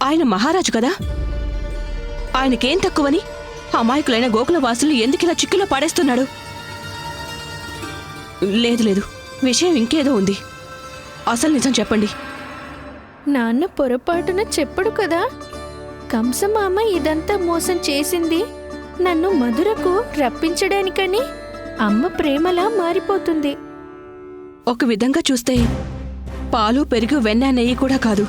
ఆయన మహారాజు కదా, ఆయనకేం తక్కువని అమాయకులైన గోకులవాసులు ఎందుకిలా చిక్కులో పడేస్తున్నాడు? లేదు లేదు, విషయం ఇంకేదో ఉంది. అసలు నిజం చెప్పండి. నాన్న పొరపాటున చెప్పడు కదా. కంసమామ ఇదంతా మోసం చేసింది నన్ను మధురకు రప్పించడానికని. అమ్మ ప్రేమలా మారిపోతుంది. ఒక విధంగా చూస్తే పాలు పెరుగు వెన్న నెయ్యి కూడా కాదు,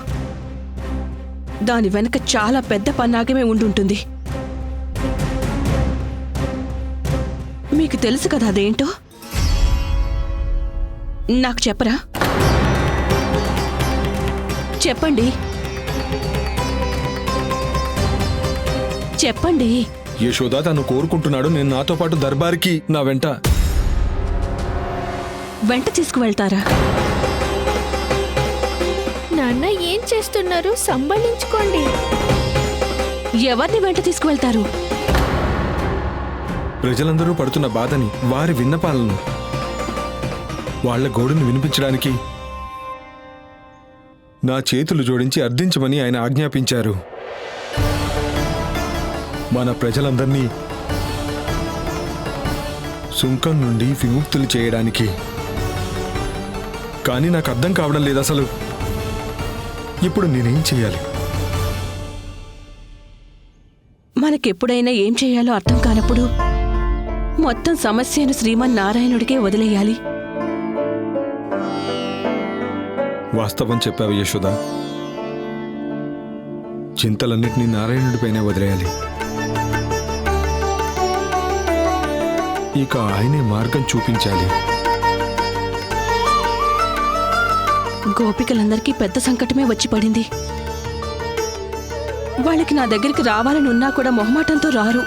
దాని వెనక చాలా పెద్ద పన్నాగమే ఉండుంటుంది. మీకు తెలుసు కదా అదేంటో? నాకు చెప్పరా? చెప్పండి చెప్పండి. యశోద తను కోరుకుంటున్నాడు నేను నాతో పాటు దర్బార్కి నా వెంట తీసుకువెళ్తారా? నాన్న ఏం చేస్తున్నారు? సంభాళించుకోండి. ఎవరిని వెంట తీసుకువెళ్తారు? ప్రజలందరూ పడుతున్న బాధని, వారి విన్నపాలను, వాళ్ల గోడును వినిపించడానికి నా చేతులు జోడించి అర్థించమని ఆయన ఆజ్ఞాపించారు. మన ప్రజలందర్నీ సుంకం నుండి విముక్తులు చేయడానికి. కానీ నాకు అర్థం కావడం లేదు అసలు. ఇప్పుడు నేనేం చేయాలి? మనకెప్పుడైనా ఏం చేయాలో అర్థం కానప్పుడు మొత్తం సమస్యను శ్రీమన్నారాయణుడికే వదిలేయాలి. వాస్తవం చెప్పావు యశోద. చింతలన్నిటినీ నారాయణుడిపైనే వదిలేయాలి. ఇక ఆయనే మార్గం చూపించాలి. గోపికలందరికీ పెద్ద సంకటమే వచ్చి పడింది. వాళ్ళకి నా దగ్గరికి రావాలని ఉన్నా కూడా మొహమాటంతో రారు.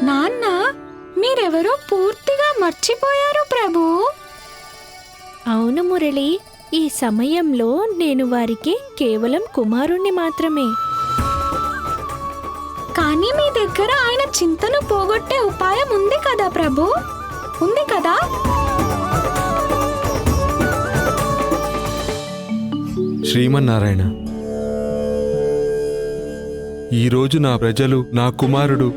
నాన్న, మీరెవరో పూర్తిగా మర్చిపోయారు ప్రభు. అవును మురళి, ఈ సమయంలో నేను వారికి కేవలం కుమారుణ్ణి మాత్రమే. కానీ మీ దగ్గర ఆయన చింతను పోగొట్టే ఉపాయం ఉంది కదా ప్రభు, ఉంది కదా? శ్రీమన్నారాయణ, ఈరోజు నా ప్రజలు, నా కుమారుడు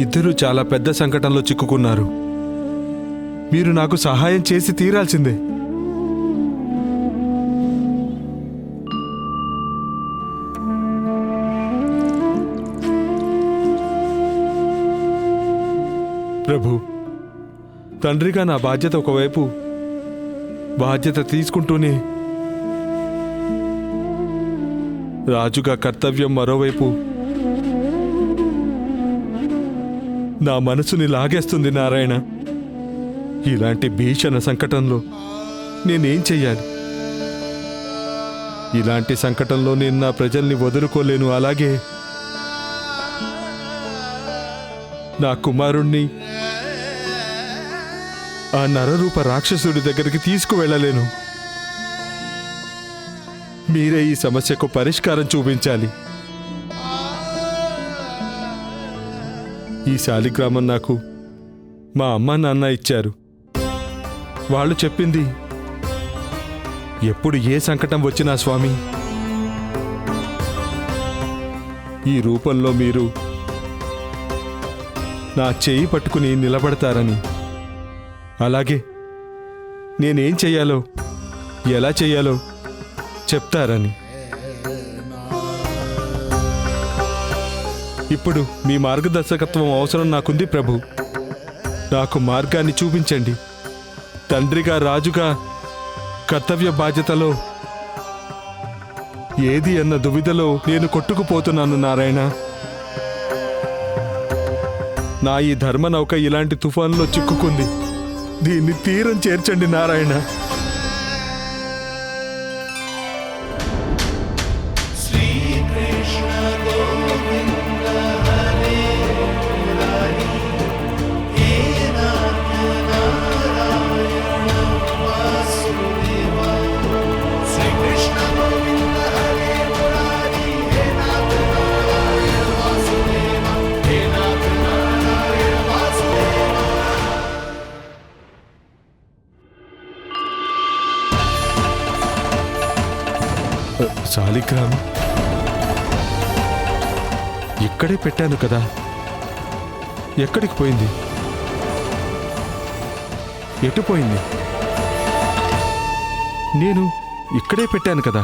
ఇద్దరూ చాలా పెద్ద సంకటంలో చిక్కుకున్నారు. మీరు నాకు సహాయం చేసి తీరాల్సిందే. ప్రభు, తండ్రిగా నా బాధ్యత ఒకవైపు, బాధ్యత తీసుకుంటూనే రాజుగా కర్తవ్యం మరోవైపు నా మనసుని లాగేస్తుంది నారాయణ. ఇలాంటి భీషణ సంకటంలో నేనేం చెయ్యాలి? ఇలాంటి సంకటంలో నేను నా ప్రజల్ని వదులుకోలేను. అలాగే నా కుమారుణ్ణి ఆ నరరూప రాక్షసుడి దగ్గరికి తీసుకువెళ్ళలేను. మీరే ఈ సమస్యకు పరిష్కారం చూపించాలి. ఈ శాలిగ్రామం నాకు మా అమ్మ నాన్న ఇచ్చారు. వాళ్ళు చెప్పింది, ఎప్పుడు ఏ సంకటం వచ్చినా స్వామి, ఈ రూపంలో మీరు నా చేయి పట్టుకుని నిలబడతారని, అలాగే నేనేం చెయ్యాలో, ఎలా చెయ్యాలో చెప్తారని. ఇప్పుడు మీ మార్గదర్శకత్వం అవసరం నాకుంది ప్రభు. నాకు మార్గాన్ని చూపించండి. తండ్రిగా, రాజుగా కర్తవ్య బాధ్యతలో ఏది అన్న దువిధలో నేను కొట్టుకుపోతున్నాను నారాయణ. నా ఈ ధర్మనౌక ఇలాంటి తుఫాన్లో చిక్కుకుంది. దీన్ని తీరం చేర్చండి నారాయణ. శాలిగ్రామం ఇక్కడే పెట్టాను కదా, ఎక్కడికి పోయింది? ఎటు పోయింది? నేను ఇక్కడే పెట్టాను కదా.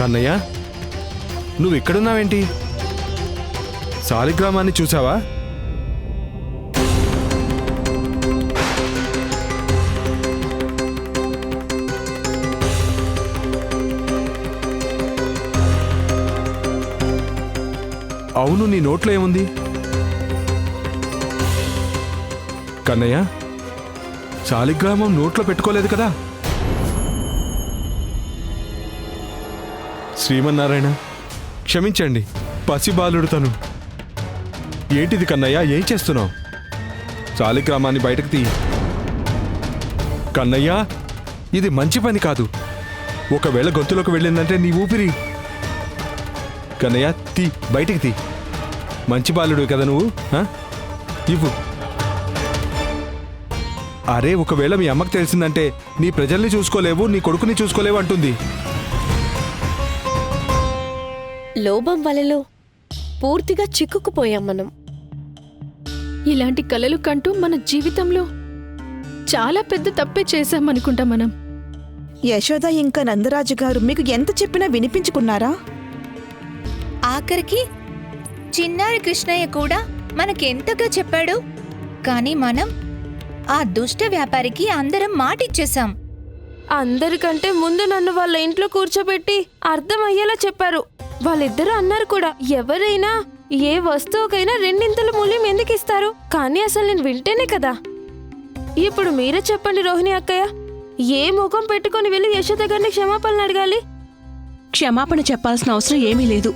కన్నయ్య, నువ్వు ఇక్కడున్నావేంటి? శాలిగ్రామాన్ని చూసావా? అవును, నీ నోట్లో ఏముంది? కన్నయ్య, శాలిగ్రామం నోట్లో పెట్టుకోలేదు కదా? శ్రీమన్నారాయణ, క్షమించండి, పసిబాలుడు తను. ఏంటిది కన్నయ్య, ఏం చేస్తున్నావు? శాలిగ్రామాన్ని బయటకు తీ. కన్నయ్య, ఇది మంచి పని కాదు. ఒకవేళ గొంతులోకి వెళ్ళిందంటే నీ ఊపిరి. కన్నయ్య, తీ, బయటికి తీ. మంచి బాలుడు కదా నువ్వు. ఇవ్వు. అరే, ఒకవేళ మీ అమ్మకు తెలిసిందంటే నీ ప్రజల్ని చూసుకోలేవు, నీ కొడుకుని చూసుకోలేవు అంటుంది. లోభం వలలో పూర్తిగా చిక్కుకుపోయాం మనం. ఇలాంటి కలలు కంటూ మన జీవితంలో చాలా పెద్ద తప్పే చేశామనుకుంటా మనం. యశోద ఇంకా నందరాజు గారు మీకు ఎంత చెప్పినా వినిపించుకున్నారా? ఆఖరికి చిన్నారి కృష్ణయ్య కూడా మనకెంతగా చెప్పాడు. కానీ మనం ఆ దుష్ట వ్యాపారికి అందరం మాటిచ్చేశాం. అందరికంటే ముందు నన్ను వాళ్ళ ఇంట్లో కూర్చోబెట్టి అర్థమయ్యేలా చెప్పారు. వాళ్ళిద్దరూ అన్నారు కూడా, ఎవరైనా ఏ వస్తువుకైనా రెండింతల మూల్యం ఎందుకు ఇస్తారు? కానీ అసలు నేను వింటేనే కదా. ఇప్పుడు మీరే చెప్పండి రోహిణి అక్కయ్య, ఏ ముఖం పెట్టుకొని వెళ్ళి యశోద గారిని క్షమాపణలు అడగాలి? క్షమాపణ చెప్పాల్సిన అవసరం ఏమీ లేదు.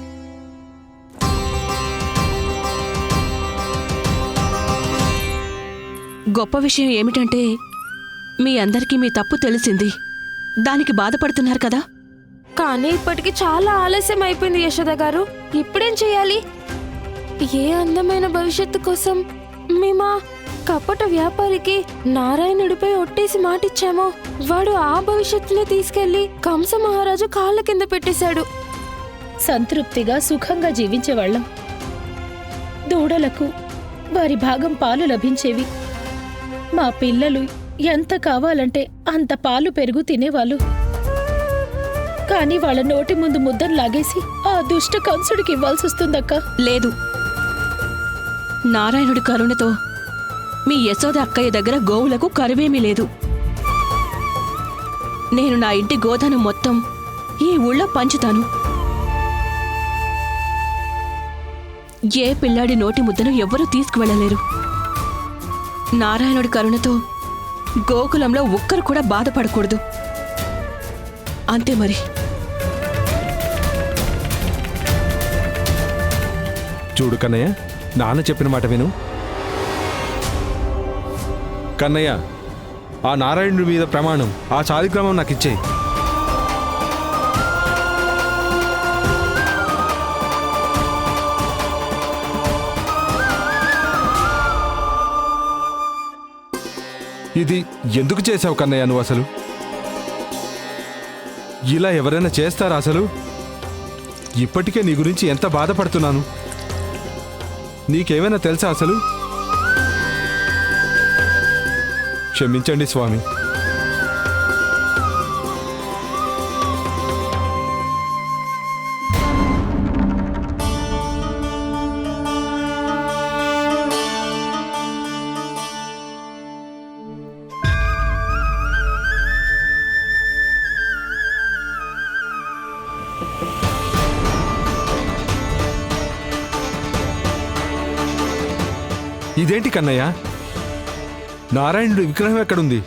గొప్ప విషయం ఏమిటంటే మీ అందరికీ మీ తప్పు తెలిసింది. దానికి బాధపడుతున్నారు కదా. కానీ ఇప్పటికి చాలా ఆలస్యం అయిపోయింది యశోద గారు. ఇప్పుడేం చెయ్యాలి? ఏ అందమైన భవిష్యత్తు కోసం మేమా కపట వ్యాపారికి నారాయణుడిపై ఒట్టేసి మాటిచ్చామో, వాడు ఆ భవిష్యత్తునే తీసుకెళ్లి కంస మహారాజు కాళ్ళ కింద పెట్టేశాడు. సంతృప్తిగా సుఖంగా జీవించేవాళ్లం. దూడలకు వారి భాగం పాలు లభించేవి. మా పిల్లలు ఎంత కావాలంటే అంత పాలు పెరుగు తినేవాళ్ళు. కానీ వాళ్ళ నోటి ముందు ముద్దను లాగేసి ఆ దుష్ట కంసుడికి ఇవ్వాల్సి వస్తుందక్క. లేదు, నారాయణుడి కరుణతో మీ యశోద అక్కయ్య దగ్గర గోవులకు కరువేమీ లేదు. నేను నా ఇంటి గోధను మొత్తం ఈ ఊళ్ళో పంచుతాను. ఏ పిల్లాడి నోటి ముద్దను ఎవ్వరూ తీసుకువెళ్ళలేరు. నారాయణుడి కరుణతో గోకులంలో ఒక్కరు కూడా బాధపడకూడదు. అంతే మరి. చూడు కన్నయ్య, నాన్న చెప్పిన మాట విను. కన్నయ్య, ఆ నారాయణుడి మీద ప్రమాణం, ఆ శాలిగ్రామం నాకు ఇచ్చేయి. ఇది ఎందుకు చేశావు కన్నయ్య నువ్వు? అసలు ఇలా ఎవరైనా చేస్తారా అసలు? ఇప్పటికే నీ గురించి ఎంత బాధపడుతున్నాను. నీకేమైనా తెలుసా అసలు? క్షమించండి స్వామి. ఇదేంటి కన్నయ్య, నారాయణుడి విగ్రహం ఎక్కడుంది?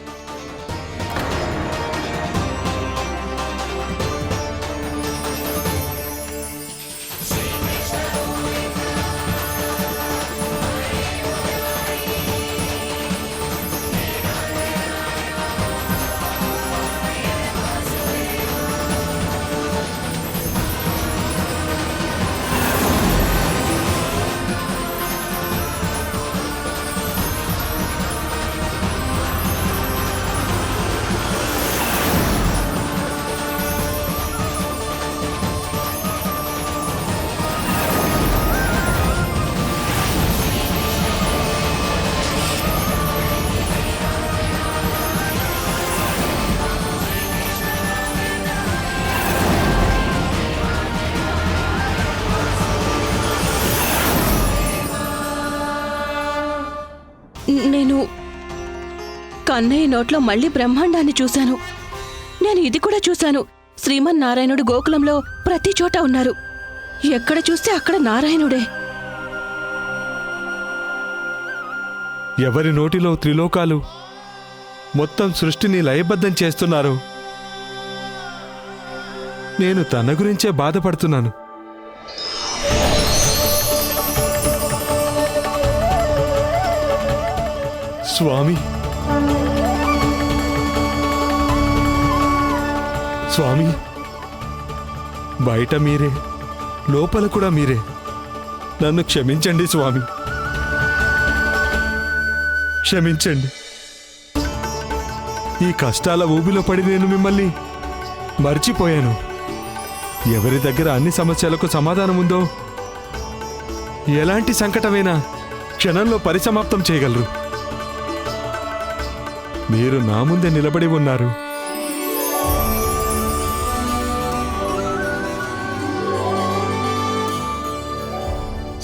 నేను కన్నయ్య నోట్లో మళ్ళీ బ్రహ్మాండాన్ని చూశాను. నేను ఇది కూడా చూశాను. శ్రీమన్నారాయణుడు గోకులంలో ప్రతి చోట ఉన్నారు. ఎక్కడ చూస్తే అక్కడ నారాయణుడే. ఎవరి నోటిలో త్రిలోకాలు మొత్తం సృష్టిని లయబద్ధం చేస్తున్నారు. నేను తన గురించే బాధపడుతున్నాను. స్వామి, స్వామి, బయట మీరే, లోపల కూడా మీరే. నన్ను క్షమించండి స్వామి, క్షమించండి. ఈ కష్టాల ఊబిలో పడి నేను మిమ్మల్ని మర్చిపోయాను. ఎవరి దగ్గర అన్ని సమస్యలకు సమాధానం ఉందో, ఎలాంటి సంకటమైనా క్షణంలో పరిసమాప్తం చేయగలరు. మీరు నా ముందే నిలబడి ఉన్నారు.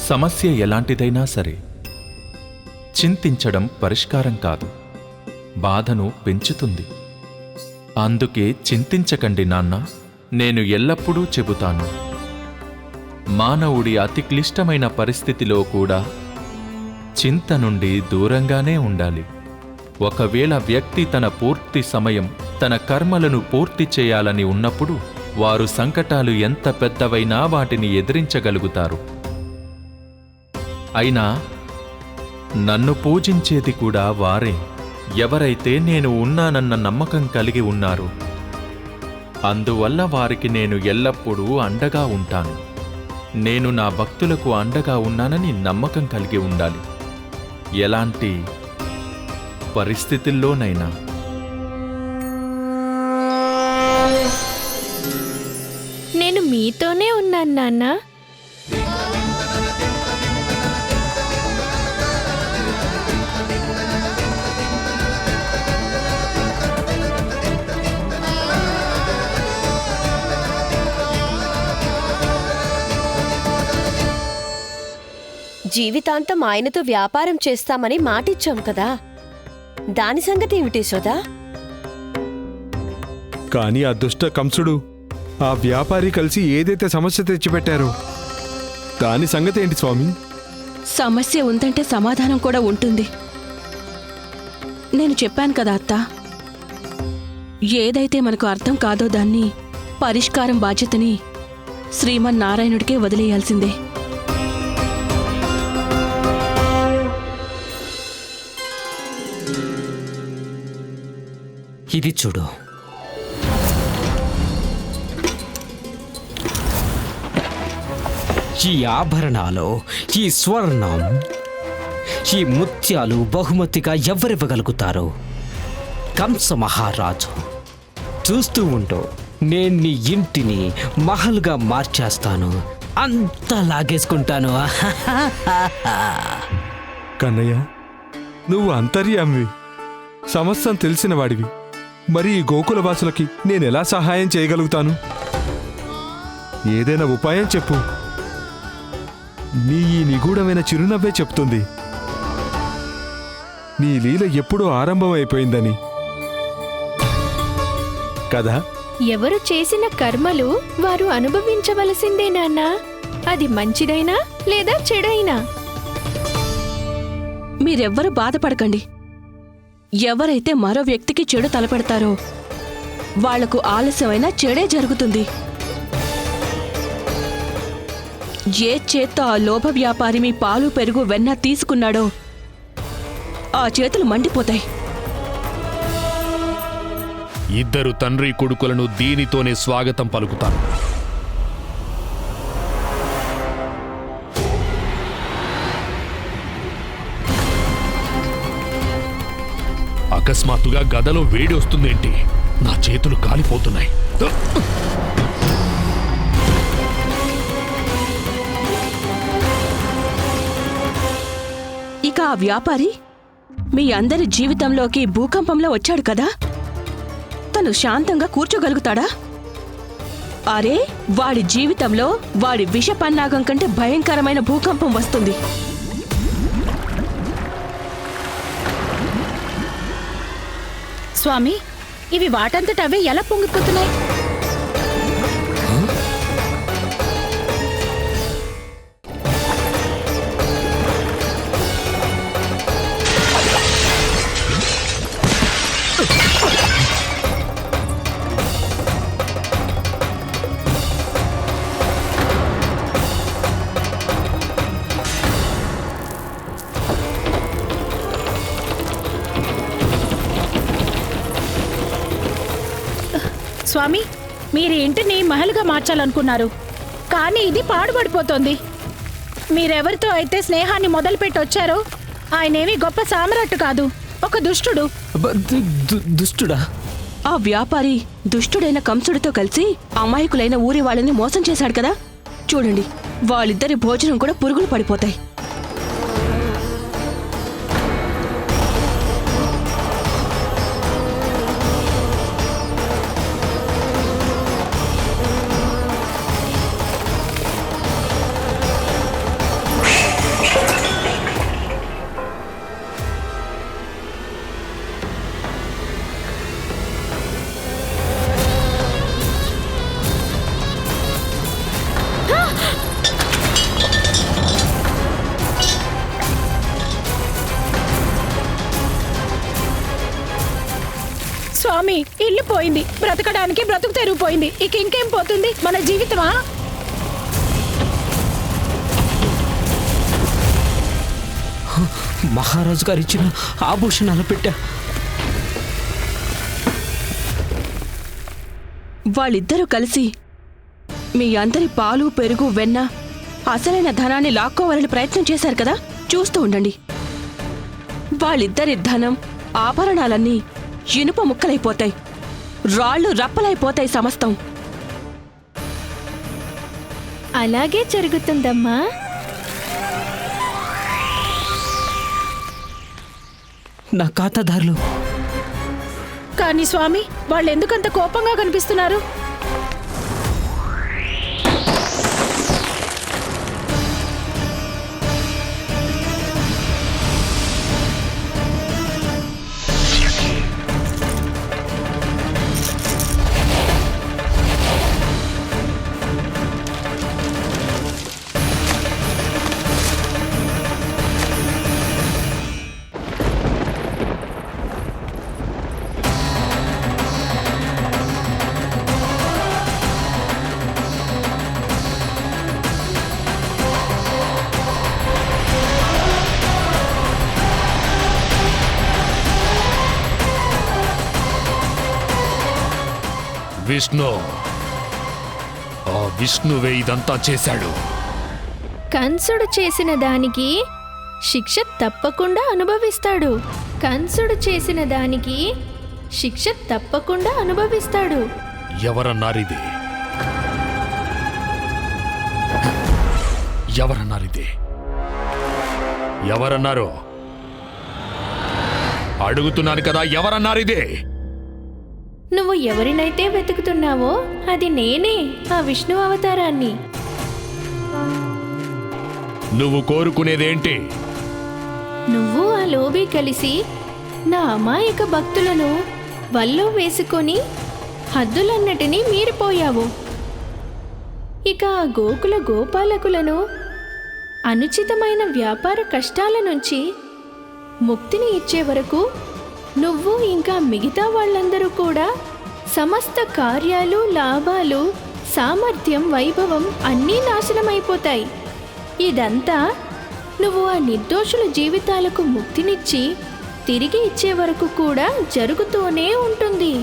సమస్య ఎలాంటిదైనా సరే చింతించడం పరిష్కారం కాదు, బాధను పెంచుతుంది. అందుకే చింతించకండి నాన్న. నేను ఎల్లప్పుడూ చెబుతాను, మానవుడి అతి క్లిష్టమైన పరిస్థితిలో కూడా చింత నుండి దూరంగానే ఉండాలి. ఒకవేళ వ్యక్తి తన పూర్తి సమయం తన కర్మలను పూర్తి చేయాలని ఉన్నప్పుడు వారు సంకటాలు ఎంత పెద్దవైనా వాటిని ఎదిరించగలుగుతారు. అయినా నన్ను పూజించేది కూడా వారే. ఎవరైతే నేను ఉన్నానన్న నమ్మకం కలిగి ఉన్నారో అందువల్ల వారికి నేను ఎల్లప్పుడూ అండగా ఉంటాను. నేను నా భక్తులకు అండగా ఉన్నానని నమ్మకం కలిగి ఉండాలి, ఎలాంటి పరిస్థితుల్లోనైనా. నేను మీతోనే ఉన్నాను నాన్న. జీవితాంతం ఆయనతో వ్యాపారం చేస్తామని మాటిచ్చాం కదా, దాని సంగతి ఏమిటి యశోదా? కానీ ఆ దుష్ట కంసుడు, ఆ వ్యాపారి కలిసి ఏదైతే సమస్య తెచ్చిపెట్టారో దాని సంగతి ఏంటి స్వామి? సమస్య ఉందంటే సమాధానం కూడా ఉంటుంది. నేను చెప్పాను కదా అత్త, ఏదైతే మనకు అర్థం కాదో దాన్ని పరిష్కారం బాధ్యతని శ్రీమన్నారాయణుడికే వదిలేయాల్సిందే. ఇది చూడు, ఈ ఆభరణాలు, ఈ స్వర్ణం, ఈ ముత్యాలు బహుమతిగా ఎవరివ్వగలుగుతారు? కంస మహారాజు. చూస్తూ ఉంటూ నేను నీ ఇంటిని మహల్గా మార్చేస్తాను, అంతా లాగేసుకుంటాను. కన్నయ్య, నువ్వు అంతర్యామివి, సమస్తం తెలిసిన వాడివి. మరి ఈ గోకులవాసులకి నేనెలా సహాయం చేయగలుగుతాను? ఏదైనా ఉపాయం చెప్పు. నీ ఈ నిగూఢమైన చిరునవ్వే చెప్తుంది నీ లీల ఎప్పుడూ ఆరంభమైపోయిందని కదా? ఎవరు చేసిన కర్మలు వారు అనుభవించవలసిందే నాన్నా, అది మంచిదైనా లేదా చెడైనా. మీరెవ్వరూ బాధపడకండి. ఎవరైతే మరో వ్యక్తికి చెడు తలపెడతారో వాళ్లకు ఆలస్యమైన చెడే జరుగుతుంది. ఏ చేత్తో ఆ లోభ వ్యాపారి మీ పాలు పెరుగు వెన్న తీసుకున్నాడో ఆ చేతులు మండిపోతాయి. ఇద్దరు తండ్రి కొడుకులను దీనితోనే స్వాగతం పలుకుతాను. అకస్మాత్తుగా గదలో వేడి వస్తుందేంటి? నా చేతులు కాలిపోతున్నాయి. ఇక ఆ వ్యాపారి మీ అందరి జీవితంలోకి భూకంపంలో వచ్చాడు కదా, తను శాంతంగా కూర్చోగలుగుతాడా? అరే, వాడి జీవితంలో వాడి విష పన్నాగం కంటే భయంకరమైన భూకంపం వస్తుంది. స్వామి, ఇవి వాటంతట అవే ఎలా పొంగిపోతున్నాయి? స్వామి, మీరు ఇంటిని మహల్గా మార్చాలనుకున్నారు, కానీ ఇది పాడుపడిపోతోంది. మీరెవరితో అయితే స్నేహాన్ని మొదలుపెట్టి వచ్చారో ఆయనేమీ గొప్ప సామ్రాట్టు కాదు, ఒక దుష్టుడు. దుష్టుడా? ఆ వ్యాపారి దుష్టుడైన కంసుడితో కలిసి అమాయకులైన ఊరి వాళ్ళని మోసం చేశాడు కదా. చూడండి, వాళ్ళిద్దరి భోజనం కూడా పురుగులు పడిపోతాయి. స్వామి, ఇల్లు పోయింది, బ్రతకడానికి బ్రతుకు తెరిగిపోయింది. ఇక ఇంకేం పోతుంది? మన జీవితమా? మహారాజు గారు ఇచ్చిన ఆభూషణాలు పెట్టా. వాళ్ళిద్దరూ కలిసి మీ అందరి పాలు, పెరుగు, వెన్న, అసలైన ధనాన్ని లాక్కోవాలని ప్రయత్నం చేశారు కదా. చూస్తూ ఉండండి, వాళ్ళిద్దరి ధనం, ఆభరణాలన్నీ ఇనుప ముక్కలైపోతాయి, రాళ్ళు రప్పలైపోతాయి సమస్తం. అలాగే జరుగుతుందమ్మా. నా ఖాతాదారులు. కానీ స్వామి, వాళ్ళు ఎందుకంత కోపంగా కనిపిస్తున్నారు? విష్ణు, ఆ విష్ణువే ఇదంతా చేశాడు. కంసుడు చేసిన దానికి శిక్ష తప్పకుండా అనుభవిస్తాడు. కంసుడు చేసిన దానికి శిక్ష తప్పకుండా అనుభవిస్తాడు. ఎవరన్నారిది? ఎవరన్నారిది? ఎవరన్నారు? అడుగుతున్నాను కదా, ఎవరన్నారిది? నువ్వు ఎవరినైతే వెతుకుతున్నావో అది నేనే, ఆ విష్ణు అవతారాన్ని. నువ్వు కోరుకునేదేంటి? నువ్వు ఆ లోబి కలిసి నా అమాయక భక్తులను వల్లో వేసుకొని హద్దులన్నటినీ మీరిపోయావు. ఇక ఆ గోకుల గోపాలకులను అనుచితమైన వ్యాపార కష్టాల నుంచి ముక్తిని ఇచ్చే వరకు నువ్వు ఇంకా మిగతా వాళ్ళందరూ కూడా సమస్త కార్యాలు, లాభాలు, సామర్థ్యం, వైభవం అన్నీ నాశనమైపోతాయి. ఇదంతా నువ్వు ఆ నిర్దోషుల జీవితాలకు ముక్తినిచ్చి తిరిగి ఇచ్చే వరకు కూడా జరుగుతూనే ఉంటుంది.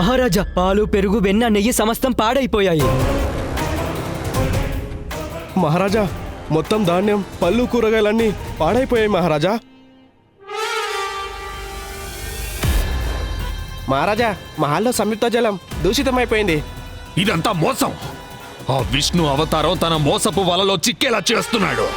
మహారాజా, పాలు, పెరుగు, వెన్న, నెయ్యి సమస్తం పాడైపోయాయి. మహారాజా, మొత్తం ధాన్యం, పళ్ళు, కూరగాయలన్నీ పాడైపోయాయి మహారాజా. మహారాజా, మహల్లో సంయుక్త జలం దూషితమైపోయింది. ఇదంతా మోసం. ఆ విష్ణు అవతారం తన మోసపు వలలో చిక్కేలా చేస్తున్నాడు.